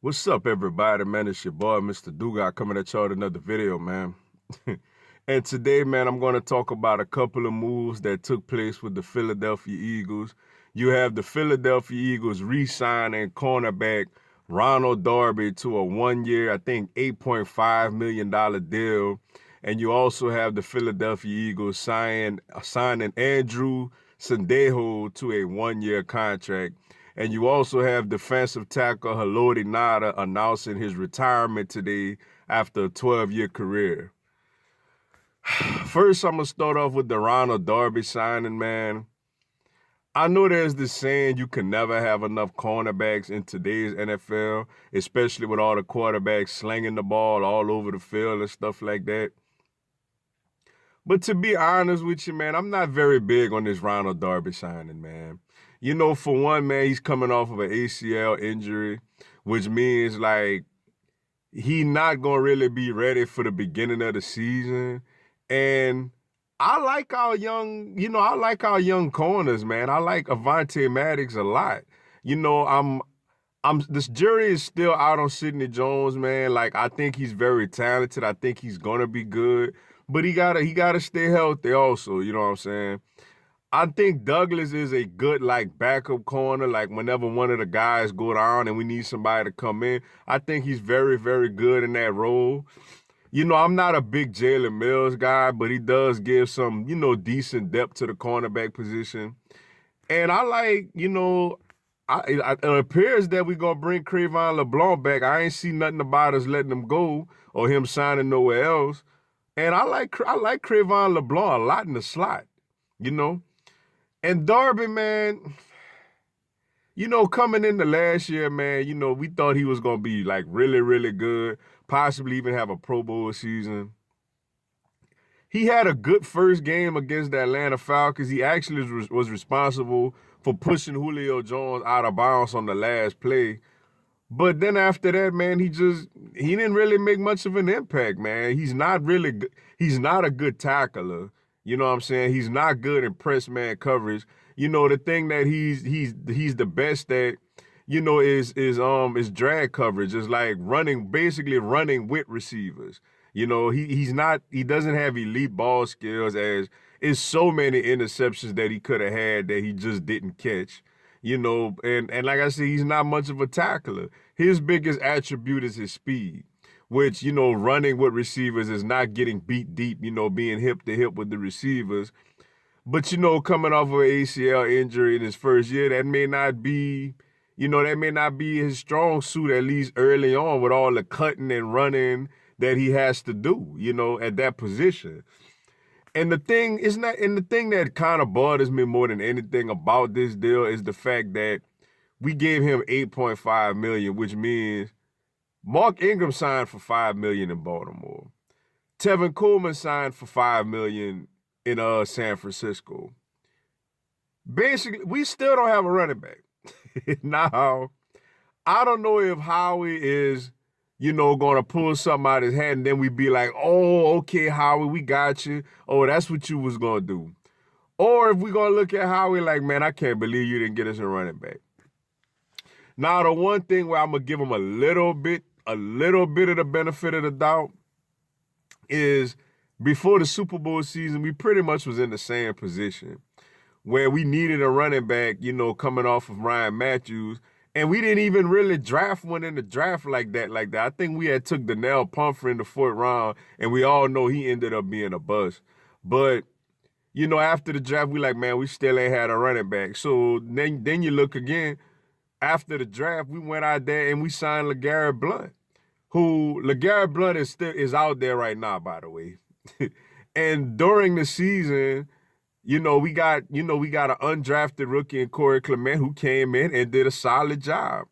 What's up, everybody, man? It's your boy, Mr. Duga, coming at y'all with another video, man. And today, man, I'm going to talk about a couple of moves that took place with the Philadelphia Eagles. You have the Philadelphia Eagles re-signing cornerback Ronald Darby to a one-year, I think, $8.5 million deal. And you also have the Philadelphia Eagles signing Andrew Sendejo to a one-year contract. And you also have defensive tackle Haloti Ngata announcing his retirement today after a 12-year career. First, I'm going to start off with the Ronald Darby signing, man. I know there's this saying you can never have enough cornerbacks in today's NFL, especially with all the quarterbacks slinging the ball all over the field and stuff like that. But to be honest with you, man, I'm not very big on this Ronald Darby signing, man. You know, for one, man, he's coming off of an ACL injury, which means, like, he not going to really be ready for the beginning of the season. And I like our young corners, man. I like Avantae Maddox a lot. You know, this jury is still out on Sidney Jones, man. Like, I think he's very talented. I think he's gonna be good, but he gotta stay healthy also. You know what I'm saying? I think Douglas is a good, like, backup corner. Like, whenever one of the guys go down and we need somebody to come in, I think he's very, very good in that role. You know, I'm not a big Jalen Mills guy, but he does give some, decent depth to the cornerback position. And I like, it appears that we're going to bring Crevon Leblanc back. I ain't see nothing about us letting him go or him signing nowhere else. And I like Crevon LeBlanc a lot in the slot, you know. And Darby, man, coming into last year, man, we thought he was going to be, like, really, really good, possibly even have a Pro Bowl season. He had a good first game against the Atlanta Falcons. He actually was responsible for pushing Julio Jones out of bounds on the last play. But then after that, man, he didn't really make much of an impact, man. He's not a good tackler. You know what I'm saying? He's not good in press man coverage. You know, the thing that he's the best at, is drag coverage. It's like basically running with receivers. You know, he doesn't have elite ball skills, as it's so many interceptions that he could have had that he just didn't catch. You know, and like I said, he's not much of a tackler. His biggest attribute is his speed, which, running with receivers is not getting beat deep, being hip to hip with the receivers. But, coming off of an ACL injury in his first year, that may not be his strong suit, at least early on, with all the cutting and running that he has to do, at that position. And the thing that kind of bothers me more than anything about this deal is the fact that we gave him $8.5 million, which means Mark Ingram signed for $5 million in Baltimore. Tevin Coleman signed for $5 million in San Francisco. Basically, we still don't have a running back. Now, I don't know if Howie is going to pull something out of his hat and then we be like, oh, okay, Howie, we got you. Oh, that's what you was going to do. Or if we're going to look at Howie like, man, I can't believe you didn't get us a running back. Now, the one thing where I'm going to give him a little bit of the benefit of the doubt is before the Super Bowl season, we pretty much was in the same position where we needed a running back, coming off of Ryan Matthews. And we didn't even really draft one in the draft like that. I think we had took Donnell Pumphrey in the fourth round, and we all know he ended up being a bust. But, after the draft, we like, man, we still ain't had a running back. So then you look again. After the draft, we went out there and we signed LaGarette Blount, who LaGarette Blount is out there right now, by the way. And during the season, we got an undrafted rookie in Corey Clement who came in and did a solid job.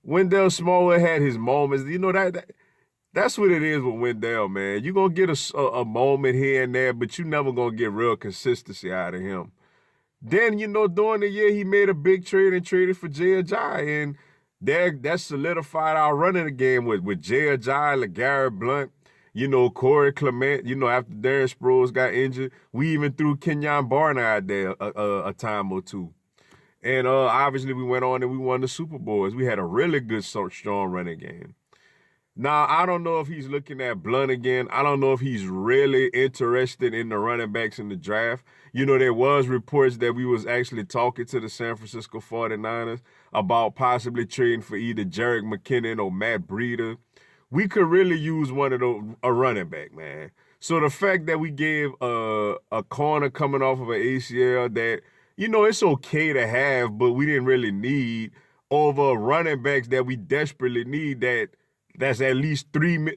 Wendell Smallwood had his moments. That's what it is with Wendell, man. You're going to get a moment here and there, but you're never going to get real consistency out of him. Then, during the year, he made a big trade and traded for Jay Ajayi, and that solidified our running game with Jay Ajayi, LaGarette Blount, Corey Clement, after Darren Sproles got injured. We even threw Kenyon Barner out there a time or two. And obviously we went on and we won the Super Bowls. We had a really good, strong running game. Now, I don't know if he's looking at Blount again. I don't know if he's really interested in the running backs in the draft. You know, there was reports that we was actually talking to the San Francisco 49ers about possibly trading for either Jerick McKinnon or Matt Breida. We could really use one of those, a running back, man. So the fact that we gave a corner coming off of an ACL that, you know, it's okay to have, but we didn't really need, over running backs that we desperately need, that's at least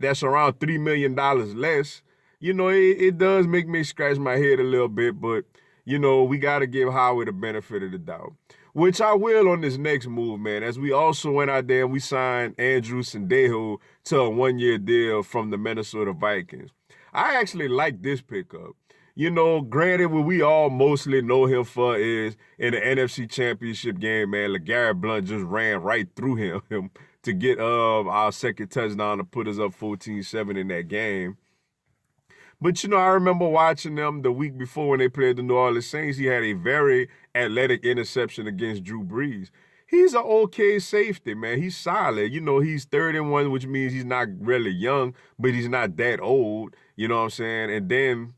that's around $3 million less. You know, it does make me scratch my head a little bit, but you know, we got to give Howard the benefit of the doubt, which I will on this next move, man. As we also went out there and we signed Andrew Sendejo to a 1-year deal from the Minnesota Vikings. I actually like this pickup. You know, granted, what we all mostly know him for is in the NFC Championship game, man, LaGarette Blount just ran right through him to get our second touchdown to put us up 14-7 in that game. But, you know, I remember watching them the week before when they played the New Orleans Saints. He had a very athletic interception against Drew Brees. He's an okay safety, man. He's solid. You know, he's 31, which means he's not really young, but he's not that old. You know what I'm saying? And then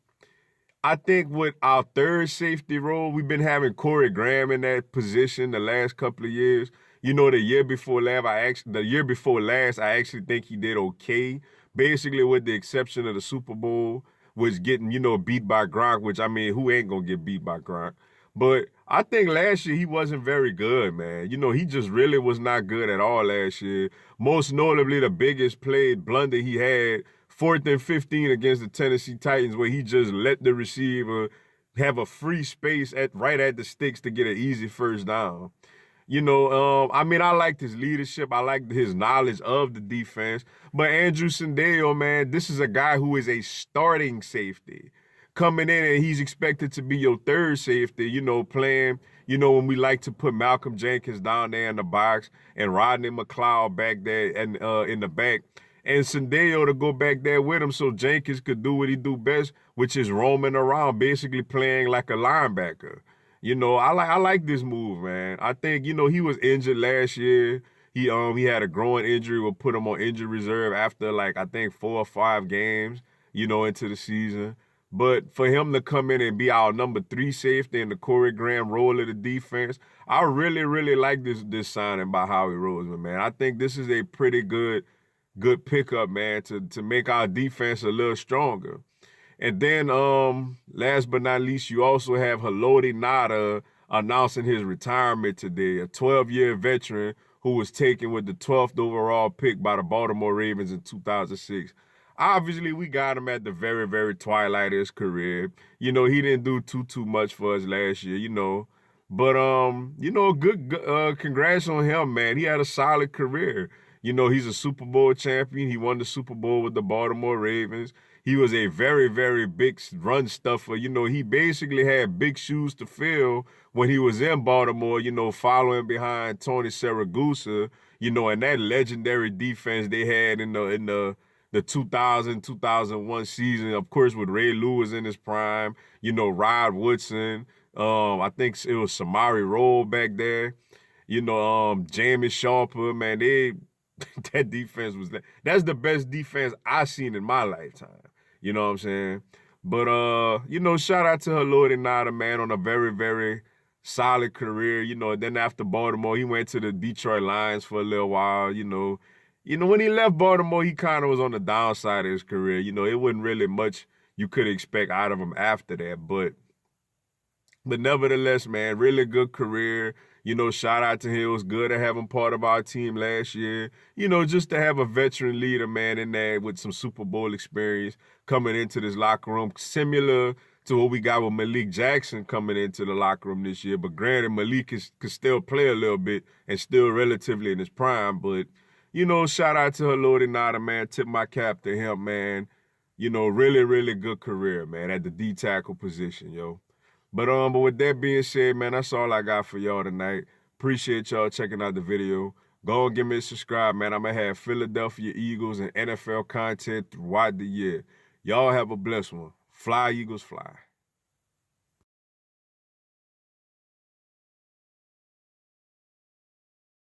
I think with our third safety role, we've been having Corey Graham in that position the last couple of years. You know, the year before last, I actually think he did okay. Basically, with the exception of the Super Bowl, was getting, you know, beat by Gronk, which, I mean, who ain't gonna get beat by Gronk? But I think last year he wasn't very good, man. You know, he just really was not good at all last year. Most notably, the biggest blunder he had, 4th and 15 against the Tennessee Titans, where he just let the receiver have a free space right at the sticks to get an easy first down. You know, I mean, I liked his leadership. I liked his knowledge of the defense. But Andrew Sendejo, man, this is a guy who is a starting safety. Coming in and he's expected to be your third safety, you know, playing, you know, when we like to put Malcolm Jenkins down there in the box and Rodney McLeod back there and in the back. And Sendejo to go back there with him so Jenkins could do what he do best, which is roaming around, basically playing like a linebacker. You know, I like this move, man. I think, you know, he was injured last year. He had a growing injury. We'll put him on injury reserve after like I think 4 or 5 games, you know, into the season. But for him to come in and be our number 3 safety in the Corey Graham role of the defense, I really, really like this signing by Howie Roseman, man. I think this is a pretty good pickup, man, to make our defense a little stronger. And then, last but not least, you also have Haloti Ngata announcing his retirement today, a 12-year veteran who was taken with the 12th overall pick by the Baltimore Ravens in 2006. Obviously, we got him at the very, very twilight of his career. You know, he didn't do too much for us last year, you know. But, you know, congrats on him, man. He had a solid career. You know, he's a Super Bowl champion. He won the Super Bowl with the Baltimore Ravens. He was a very, very big run stuffer. You know, he basically had big shoes to fill when he was in Baltimore, you know, following behind Tony Siragusa, you know, and that legendary defense they had in the 2000-2001 season, of course, with Ray Lewis in his prime, you know, Rod Woodson. I think it was Samari Rolle back there. You know, Jamie Sharper, man, that defense that's the best defense I've seen in my lifetime. You know what I'm saying? But you know, shout out to Haloti Ngata, man, on a very, very solid career. You know, then after Baltimore, he went to the Detroit Lions for a little while, you know. You know, when he left Baltimore, he kind of was on the downside of his career. You know, it wasn't really much you could expect out of him after that. But nevertheless, man, really good career. You know, shout out to him. It was good to have him part of our team last year. You know, just to have a veteran leader, man, in there with some Super Bowl experience coming into this locker room, similar to what we got with Malik Jackson coming into the locker room this year. But granted, Malik could still play a little bit and still relatively in his prime. But, you know, shout out to Haloti Ngata, man. Tip my cap to him, man. You know, really, really good career, man, at the D-tackle position, yo. But with that being said, man, that's all I got for y'all tonight. Appreciate y'all checking out the video. Go and give me a subscribe, man. I'm going to have Philadelphia Eagles and NFL content throughout the year. Y'all have a blessed one. Fly, Eagles, fly.